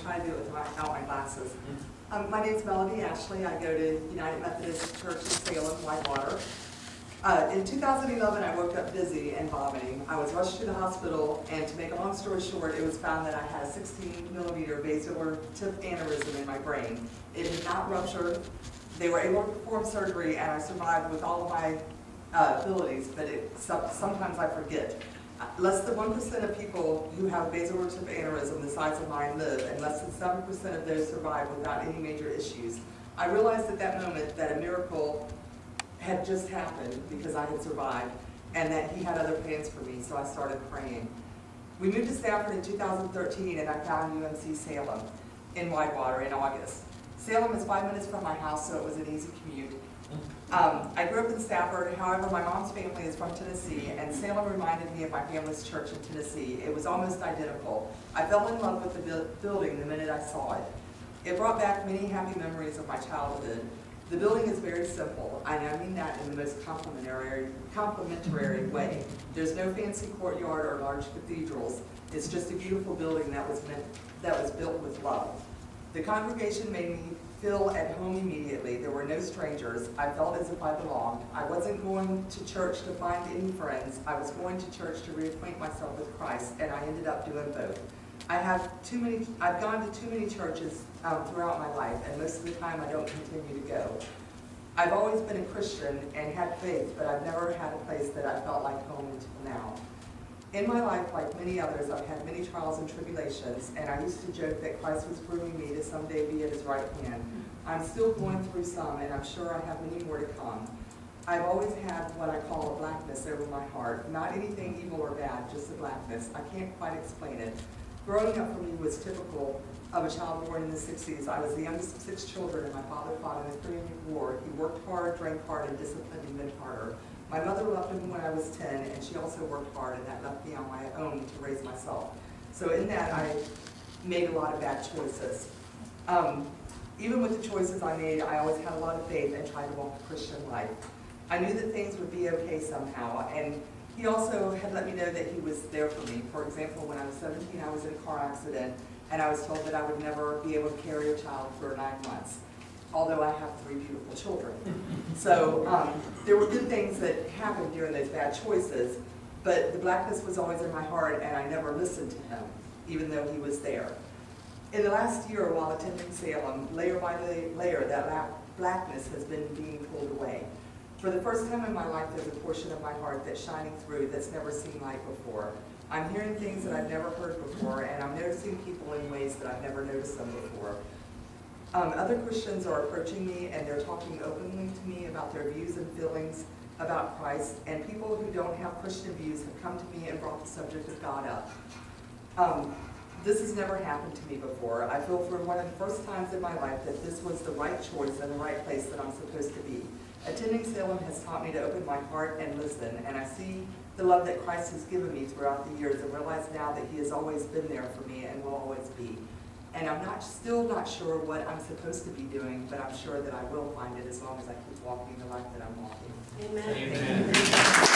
trying to do it without my glasses. My name's Melody Ashley. I go to United Methodist Church in Salem, Whitewater. In 2011, I woke up dizzy and vomiting. I was rushed to the hospital, and to make a long story short, it was found that I had a 16-millimeter basilar tip aneurysm in my brain. It had not ruptured. They were able to perform surgery, and I survived with all of my abilities, but sometimes I forget. Less than 1% of people who have basilar tip aneurysm the size of mine live, and less than 7% of those survive without any major issues. I realized at that moment that a miracle had just happened because I had survived, and that he had other plans for me, so I started praying. We moved to Stafford in 2013, and I found UMC Salem in Whitewater in August. Salem is 5 minutes from my house, so it was an easy commute. I grew up in Stafford. However, my mom's family is from Tennessee, and Salem reminded me of my family's church in Tennessee. It was almost identical. I fell in love with the building the minute I saw it. It brought back many happy memories of my childhood. The building is very simple, and I mean that in the most complimentary way. There's no fancy courtyard or large cathedrals. It's just a beautiful building that was built with love. The congregation made me feel at home immediately. There were no strangers. I felt as if I belonged. I wasn't going to church to find any friends. I was going to church to reacquaint myself with Christ, and I ended up doing both. I've gone to too many churches throughout my life, and most of the time I don't continue to go. I've always been a Christian and had faith, but I've never had a place that I felt like home until now. In my life, like many others, I've had many trials and tribulations, and I used to joke that Christ was grooming me to someday be at his right hand. I'm still going through some, and I'm sure I have many more to come. I've always had what I call a blackness over my heart. Not anything evil or bad, just a blackness. I can't quite explain it. Growing up for me was typical of a child born in the 60s. I was the youngest of 6 children, and my father fought in the Korean War. He worked hard, drank hard, and disciplined even harder. My mother left him when I was 10, and she also worked hard, and that left me on my own to raise myself. So in that, I made a lot of bad choices. Even with the choices I made, I always had a lot of faith and tried to walk a Christian life. I knew that things would be okay somehow, and he also had let me know that he was there for me. For example, when I was 17, I was in a car accident, and I was told that I would never be able to carry a child for 9 months, although I have 3 beautiful children. So there were good things that happened during those bad choices, but the blackness was always in my heart, and I never listened to him, even though he was there. In the last year, while attending Salem, layer by layer, that blackness has been being pulled away. For the first time in my life, there's a portion of my heart that's shining through that's never seen light before. I'm hearing things that I've never heard before, and I'm noticing people in ways that I've never noticed them before. Other Christians are approaching me, and they're talking openly to me about their views and feelings about Christ, and people who don't have Christian views have come to me and brought the subject of God up. This has never happened to me before. I feel for one of the first times in my life that this was the right choice and the right place that I'm supposed to be. Attending Salem has taught me to open my heart and listen, and I see the love that Christ has given me throughout the years and realize now that he has always been there for me and will always be. And I'm still not sure what I'm supposed to be doing, but I'm sure that I will find it as long as I keep walking the life that I'm walking. Amen. Amen.